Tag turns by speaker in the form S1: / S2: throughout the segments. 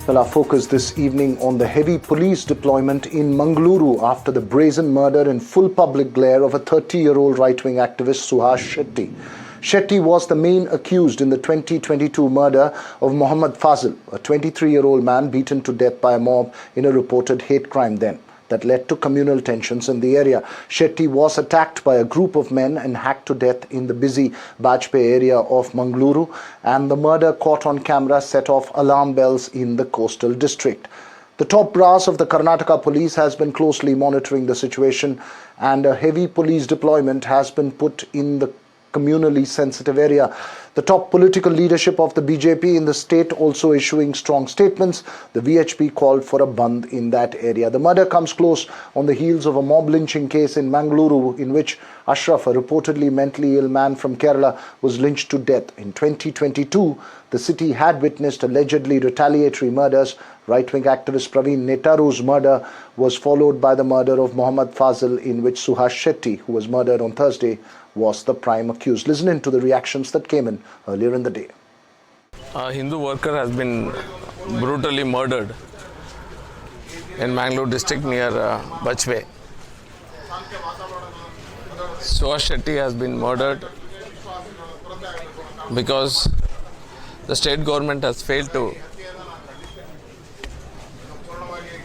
S1: Well, our focus this evening on the heavy police deployment in Mangaluru after the brazen murder in full public glare of a 30-year-old right-wing activist Suhas Shetty. Shetty was the main accused in the 2022 murder of Mohammad Fazil, a 23-year-old man beaten to death by a mob in a reported hate crime then that led to communal tensions in the area. Shetty was attacked by a group of men and hacked to death in the busy Bajpayee area of Mangaluru, and the murder caught on camera set off alarm bells in the coastal district. The top brass of the Karnataka police has been closely monitoring the situation, and a heavy police deployment has been put in the communally sensitive area. The top political leadership of the BJP in the state also issuing strong statements. The VHP called for a bandh in that area. The murder comes close on the heels of a mob lynching case in Mangaluru in which Ashraf, a reportedly mentally ill man from Kerala, was lynched to death. In 2022, the city had witnessed allegedly retaliatory murders. Right-wing activist Praveen Netaru's murder was followed by the murder of Mohammad Fazil, in which Suhas Shetty, who was murdered on Thursday, was the prime accused. Listen in to the reactions that came in earlier in the day.
S2: A Hindu worker has been brutally murdered in Mangaluru district near Bajpayee. Suhas Shetty has been murdered because the state government has failed to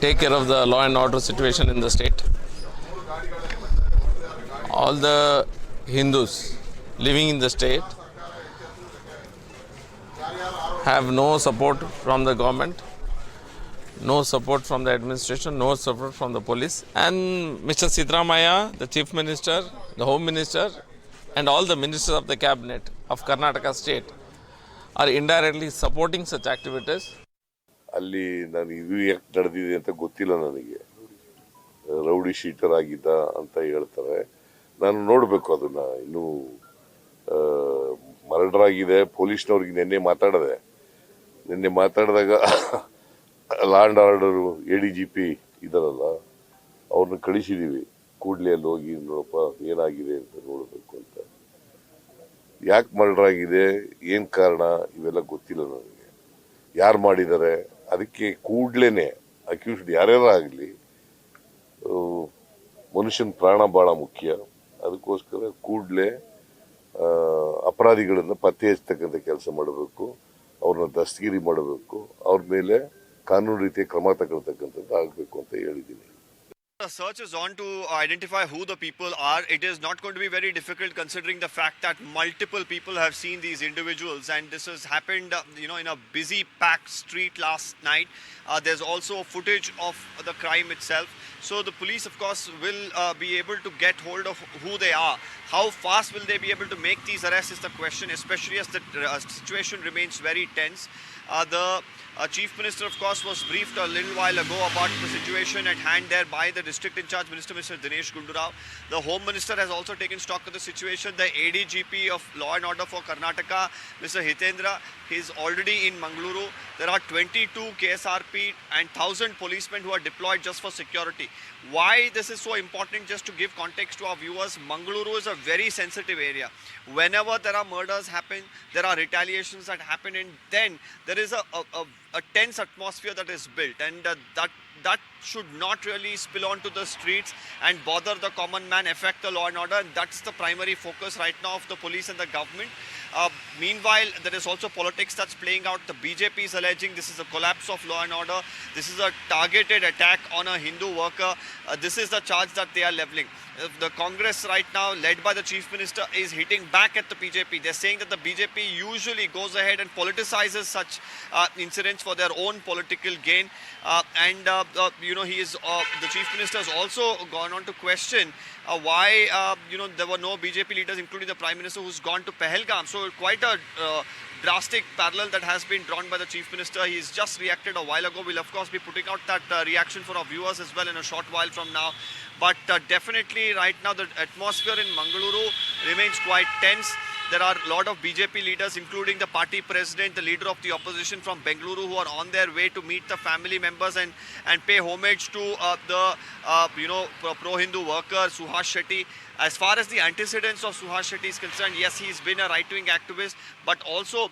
S2: take care of the law and order situation in the state. All the Hindus living in the state have no support from the government, no support from the administration, no support from the police. And Mr. Siddaramaiah, the Chief Minister, the Home Minister, and all the ministers of the cabinet of Karnataka state are indirectly supporting such activities.
S3: ಅಲ್ಲಿ ನಾನು ಇದು ಯಾಕೆ ನಡೆದಿದೆ ಅಂತ ಗೊತ್ತಿಲ್ಲ ನನಗೆ. Rowdy sheeter ಆಗಿದ್ದ ಅಂತ ಹೇಳ್ತಾರೆ. ನಾನು ನೋಡಬೇಕು ಅದನ್ನ. ಇನ್ನು ಮರ್ಡರ್ ಆಗಿದೆ. ಪೊಲೀಸ್ನವ್ರಿಗೆ ನಿನ್ನೆ ಮಾತಾಡಿದಾಗ ಲಾ ಅಂಡ್ ಆರ್ಡರ್ ADGP ಇದಾರಲ್ಲ, ಅವ್ರನ್ನ ಕಳಿಸಿದೀವಿ. ಕೂಡಲೇ ಅಲ್ಲಿ ಹೋಗಿ ನೋಡಪ್ಪ ಏನಾಗಿದೆ ಅಂತ ನೋಡಬೇಕು ಅಂತ. ಯಾಕೆ ಮರ್ಡರ್ ಆಗಿದೆ, ಏನ್ ಕಾರಣ, ಇವೆಲ್ಲ ಗೊತ್ತಿಲ್ಲ ನನಗೆ. ಯಾರು ಮಾಡಿದ್ದಾರೆ, ಅದಕ್ಕೆ ಕೂಡ್ಲೇನೆ ಅಕ್ಯೂಸ್ಡ್ ಯಾರ್ಯಾರ ಆಗಲಿ, ಮನುಷ್ಯನ ಪ್ರಾಣ ಬಹಳ ಮುಖ್ಯ. ಅದಕ್ಕೋಸ್ಕರ ಕೂಡಲೇ ಅಪರಾಧಿಗಳನ್ನ ಪತ್ತೆ ಹಚ್ಚತಕ್ಕಂಥ ಕೆಲಸ ಮಾಡಬೇಕು, ಅವ್ರನ್ನ ದಸ್ತಗಿರಿ ಮಾಡಬೇಕು, ಅವ್ರ ಮೇಲೆ ಕಾನೂನು ರೀತಿಯ ಕ್ರಮ ತಗೊಳ್ತಕ್ಕಂಥದ್ದು ಆಗಬೇಕು ಅಂತ ಹೇಳಿದ್ದೀನಿ.
S4: The search is on to identify who the people are. It is not going to be very difficult considering the fact that multiple people have seen these individuals, and this has happened in a busy packed street last night. There's also footage of the crime itself. So the police of course will be able to get hold of who they are. How fast will they be able to make these arrests is the question, especially as the situation remains very tense. The Chief Minister, of course, was briefed a little while ago about the situation at hand there by the District in Charge Minister, Mr. Dinesh Gundurao. The Home Minister has also taken stock of the situation. The ADGP of Law and Order for Karnataka, Mr. Hitendra, is already in Mangaluru. There are 22 KSRP and 1,000 policemen who are deployed just for security. Why this is so important, just to give context to our viewers, Mangaluru is a very sensitive area. Whenever there are murders happen, there are retaliations that happen, and then there is a tense atmosphere that is built, and that should not really spill onto the streets and bother the common man, affect the law and order, and that's the primary focus right now of the police and the government. Meanwhile, there is also politics that's playing out. The BJP is alleging this is a collapse of law and order. This is a targeted attack on a Hindu worker. This is the charge that they are leveling. The Congress right now, led by the Chief Minister, is hitting back at the BJP. They're saying that the BJP usually goes ahead and politicizes such incidents for their own political gain. The Chief Minister has also gone on to question why there were no BJP leaders, including the Prime Minister, who's gone to Pahalgam. So quite a drastic parallel that has been drawn by the Chief Minister. He's just reacted a while ago. We'll of course be putting out that reaction for our viewers as well in a short while from now. But definitely right now the atmosphere in Mangaluru remains quite tense. There are a lot of BJP leaders, including the party president, the leader of the opposition from Bengaluru, who are on their way to meet the family members and pay homage to the pro-Hindu worker Suhas Shetty. As far as the antecedents of Suhas Shetty is concerned, yes, he's been a right-wing activist, but also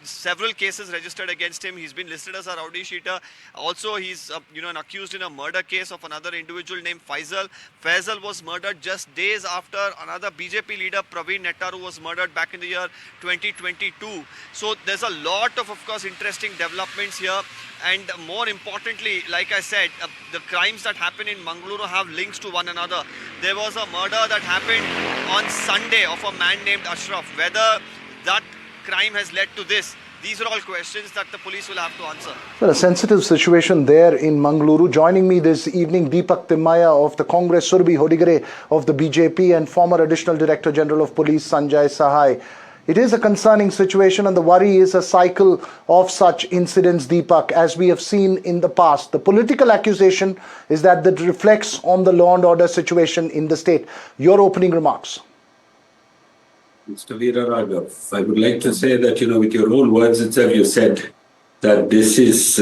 S4: several cases registered against him. He's been listed as a rowdy sheeter. Also, he's an accused in a murder case of another individual named Faisal. Faisal was murdered just days after another BJP leader, Praveen Nettaru, was murdered back in the year 2022. So there's a lot of course, interesting developments here. And more importantly, like I said, the crimes that happen in Mangaluru have links to one another. There was a murder that happened on Sunday of a man named Ashraf. Whether that crime has led to this, these are all questions that the police will have to answer.
S1: Well, a sensitive situation there in Mangaluru. Joining me this evening, Deepak Timmaya of the Congress, Surbhi Hodigare of the BJP, and former Additional Director General of Police Sanjay Sahai. It is a concerning situation, and the worry is a cycle of such incidents, Deepak, as we have seen in the past. The political accusation is that it reflects on the law and order situation in the state. Your opening remarks.
S5: Mr. Veera Raghav, I would like to say that, with your own words itself, you said that this is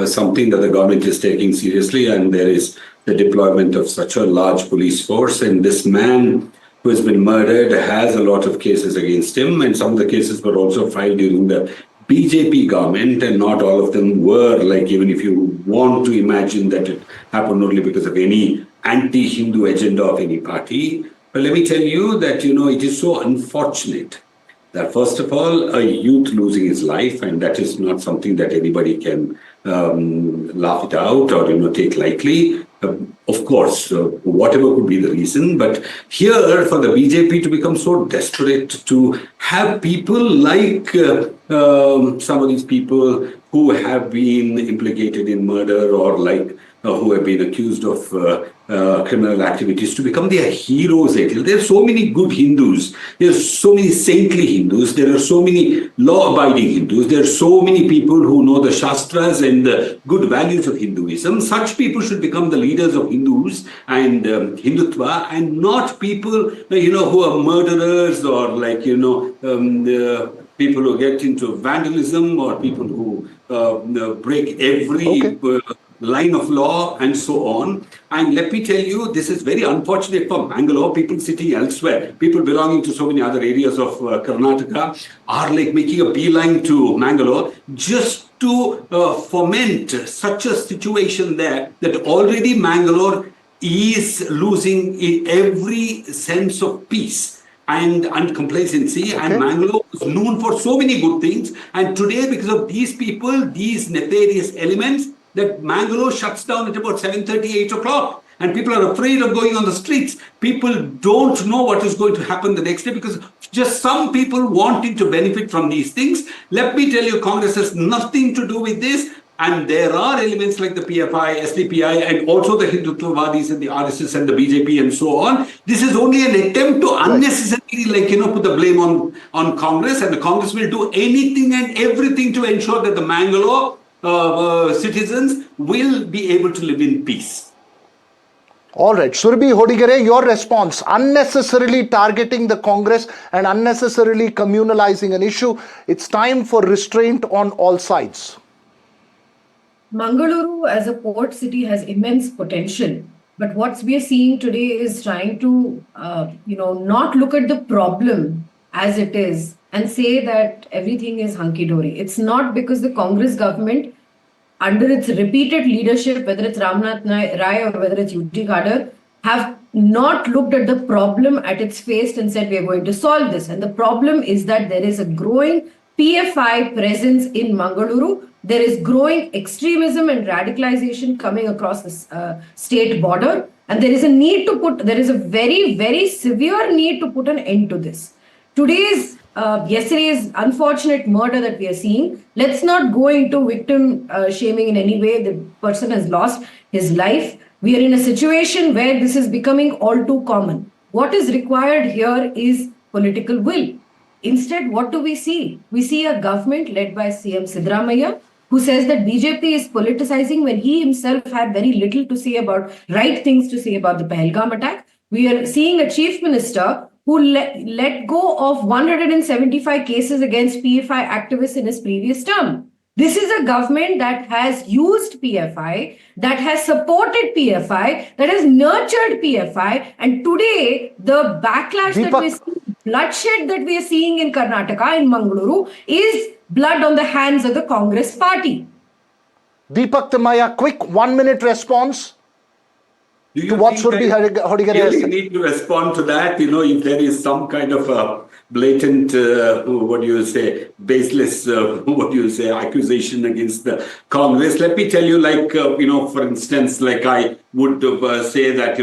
S5: something that the government is taking seriously, and there is the deployment of such a large police force, and this man who has been murdered has a lot of cases against him, and some of the cases were also filed during the BJP government, and not all of them were, like, even if you want to imagine that it happened only because of any anti-Hindu agenda of any party. But let me tell you that, it is so unfortunate that, first of all, a youth losing his life, and that is not something that anybody can laugh it out or, take lightly. Of course, whatever could be the reason, but here for the BJP to become so desperate to have people like some of these people who have been implicated in murder or like who have been accused of criminal activities to become their heroes. There are so many good Hindus. There are so many saintly Hindus. There are so many law-abiding Hindus. There are so many people who know the Shastras and the good values of Hinduism. Such people should become the leaders of Hindus and Hindutva, and not people, who are murderers or people who get into vandalism or people who break every line of law and so on. And let me tell you, this is very unfortunate for Mangalore. People sitting elsewhere, people belonging to so many other areas of Karnataka are making a beeline to Mangalore just to foment such a situation there, that already Mangalore is losing in every sense of peace and complacency. And Mangalore was known for so many good things. And today, because of these people, these nefarious elements, that Mangalore shuts down at about 7:30, 8 o'clock. And people are afraid of going on the streets. People don't know what is going to happen the next day because just some people wanting to benefit from these things. Let me tell you, Congress has nothing to do with this. And there are elements like the PFI, SDPI, and also the Hindutvawadis and the RSS and the BJP and so on. This is only an attempt to unnecessarily, put the blame on Congress. And the Congress will do anything and everything to ensure that the Mangalore citizens will be able to live in peace.
S1: All right, Surbhi Hodigare, your response. Unnecessarily targeting the Congress and unnecessarily communalizing an issue. It's time for restraint on all sides.
S6: Mangaluru as a port city has immense potential. But what we are seeing today is trying to, not look at the problem as it is and say that everything is hunky-dory. It's not, because the Congress government, under its repeated leadership, whether it's Ramnath Rai or whether it's UT Khadar, have not looked at the problem at its face and said, we are going to solve this. And the problem is that there is a growing PFI presence in Mangaluru. There is growing extremism and radicalization coming across the state border. And there is a very, very severe need to put an end to this. Yesterday's unfortunate murder that we are seeing, let's not go into victim shaming in any way. The person has lost his life. We are in a situation where this is becoming all too common. What is required here is political will. Instead, what do we see? We see a government led by CM Siddaramaiah, who says that BJP is politicizing when he himself had very little to say about, right things to say about the Pahalgam attack. We are seeing a chief minister who let go of 175 cases against PFI activists in his previous term. This is a government that has used PFI, that has supported PFI, that has nurtured PFI. And today, the backlash that we're seeing, bloodshed that we are seeing in Karnataka, in Mangaluru, is blood on the hands of the Congress party.
S1: Deepak Timaya, quick 1 minute response.
S5: Do you
S1: what
S5: think
S1: Surbi Hodigere
S5: really
S1: said?
S5: need to respond to that? If there is some kind of a blatant, baseless, accusation against the Congress. Let me tell you, for instance, I would say that,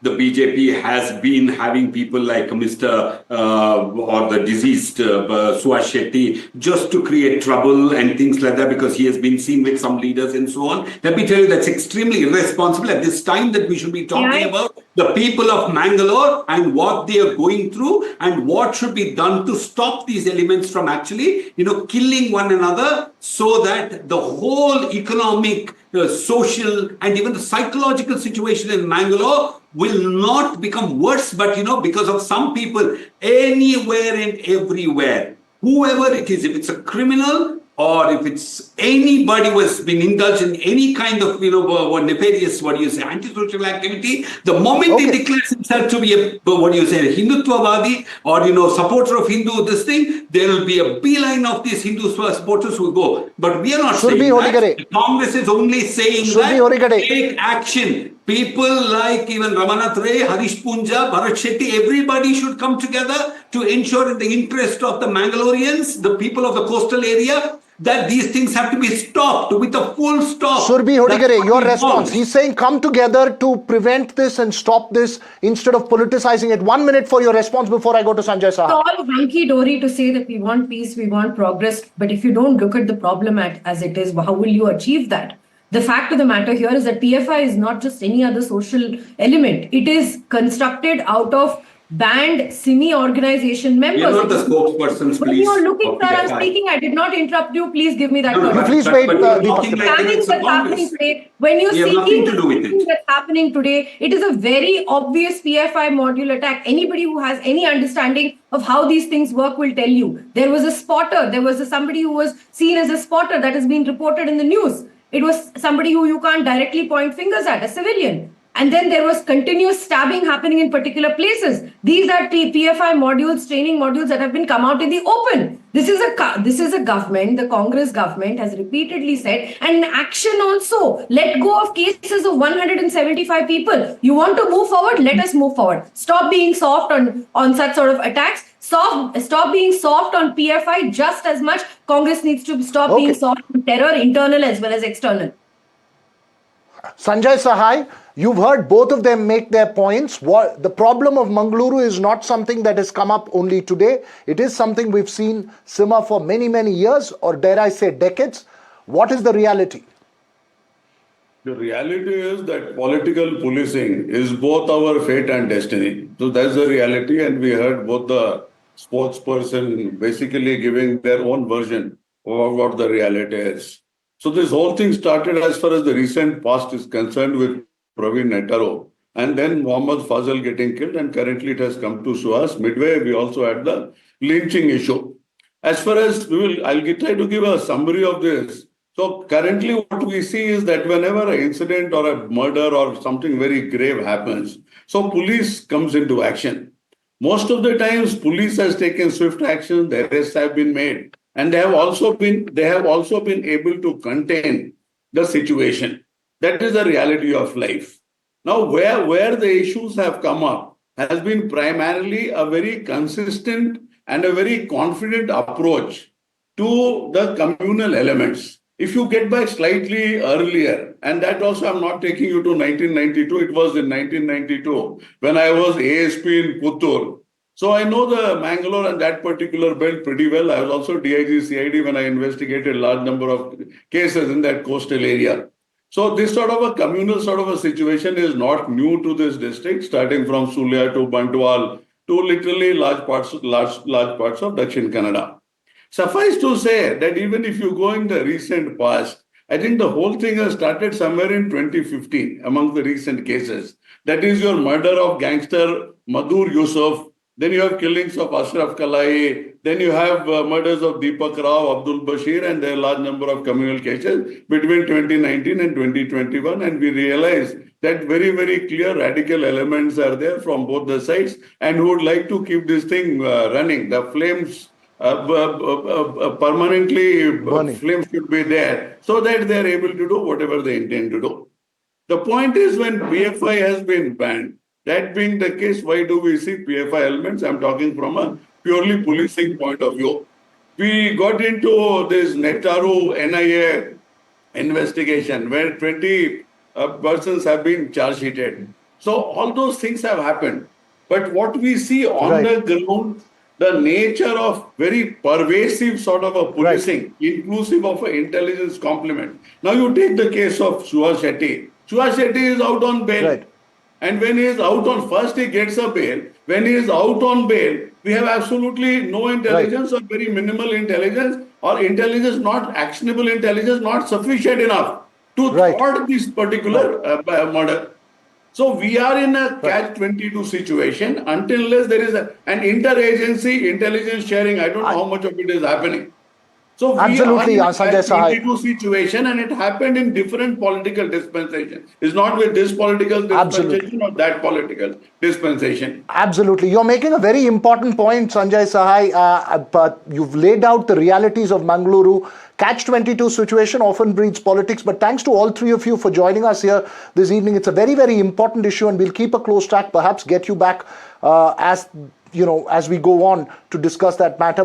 S5: the BJP has been having people like Mr. Or the deceased Suhas Shetty just to create trouble and things like that because he has been seen with some leaders and so on. Let me tell you, that's extremely irresponsible at this time that we should be talking about the people of Mangalore and what they are going through and what should be done to stop these elements from actually, killing one another so that the whole economic, social, and even the psychological situation in Mangalore will not become worse, but, because of some people anywhere and everywhere, whoever it is, if it's a criminal, or if it's anybody who has been indulged in any kind of, nefarious, antisocial activity, the moment he declares himself to be a, Hindutvavadi or, supporter of Hindu, this thing, there will be a beeline of these Hindu supporters who go. But we are not saying that. Congress is only saying that take action. People like even Ramanath Ray, Harish Punja, Bharat Shetty, everybody should come together to ensure in the interest of the Mangaloreans, the people of the coastal area, that these things have to be stopped with a full stop.
S1: Surbi Hodigere, your response. He's saying come together to prevent this and stop this instead of politicizing it. 1 minute for your response before I go to Sanjay Saha.
S6: It's all hunky-dory to say that we want peace, we want progress. But if you don't look at the problem as it is, how will you achieve that? The fact of the matter here is that PFI is not just any other social element. It is constructed out of banned semi-organization members.
S5: You're not the spokespersons, please.
S6: When you're looking, sir, I'm speaking. I did not interrupt you. Please give me that.
S1: Please wait.
S6: That's happening today. When you're seeing the that's happening today, it is a very obvious PFI module attack. Anybody who has any understanding of how these things work will tell you. There was a spotter. There was somebody who was seen as a spotter that has been reported in the news. It was somebody who you can't directly point fingers at, a civilian. And then there was continuous stabbing happening in particular places. These are PFI modules, training modules that have been come out in the open. This is a government, the Congress government has repeatedly said, and in action also, let go of cases of 175 people. You want to move forward? Let us move forward. Stop being soft on such sort of attacks. Stop being soft on PFI just as much. Congress needs to stop being soft on terror, internal as well as external.
S1: Sanjay Sahai, you've heard both of them make their points. The problem of Mangaluru is not something that has come up only today. It is something we've seen simmer for many, many years, or dare I say decades. What is the reality?
S7: The reality is that political policing is both our fate and destiny. So that's the reality, and we heard both the spokesperson basically giving their own version of what the reality is. So this whole thing started as far as the recent past is concerned with Praveen Nettaro, and then Mohammad Fazal getting killed, and currently it has come to Suhas. Midway, we also had the lynching issue. As far as I'll try to give a summary of this. So currently what we see is that whenever an incident or a murder or something very grave happens, so police comes into action. Most of the times police has taken swift action, the arrests have been made, and they have also been able to contain the situation. That is the reality of life. Now, where the issues have come up has been primarily a very consistent and a very confident approach to the communal elements. If you get back slightly earlier, and that also I'm not taking you to 1992, it was in 1992 when I was ASP in Puttur. So I know the Mangalore and that particular belt pretty well. I was also DIG CID when I investigated a large number of cases in that coastal area. So this sort of a communal sort of a situation is not new to this district, starting from Sulia to Bandwal to literally large parts of Dakshin Kannada. Suffice to say that even if you go in the recent past, I think the whole thing has started somewhere in 2015 among the recent cases. That is your murder of gangster Madhur Yusuf, Then you have killings of Ashraf Kalai. Then you have murders of Deepak Rao, Abdul Bashir, and there are a large number of communal cases between 2019 and 2021. And we realize that very, very clear radical elements are there from both the sides and who would like to keep this thing running. The flames permanently,
S1: Burning.
S7: flames should be there so that they are able to do whatever they intend to do. The point is, when PFI has been banned, that being the case, why do we see PFI elements? I'm talking from a purely policing point of view. We got into this Netaru NIA investigation where 20 persons have been charge sheeted. So all those things have happened. But what we see on the ground, the nature of very pervasive sort of a policing, inclusive of an intelligence complement. Now you take the case of Suhas Shetty. Suhas Shetty is out on bail. And when he is out on, first he gets a bail. When he is out on bail, we have absolutely no intelligence or very minimal intelligence, or intelligence, not actionable intelligence, not sufficient enough to thwart this particular murder. So we are in a catch-22 situation until unless there is an interagency intelligence sharing. I don't know how much of it is happening. So we are in a catch-22 situation, and it happened in different political dispensations. It's not with this political dispensation or that political dispensation.
S1: Absolutely. You're making a very important point, Sanjay Sahai. But you've laid out the realities of Mangaluru. Catch-22 situation often breeds politics. But thanks to all three of you for joining us here this evening. It's a very, very important issue, and we'll keep a close track. Perhaps get you back as we go on to discuss that matter.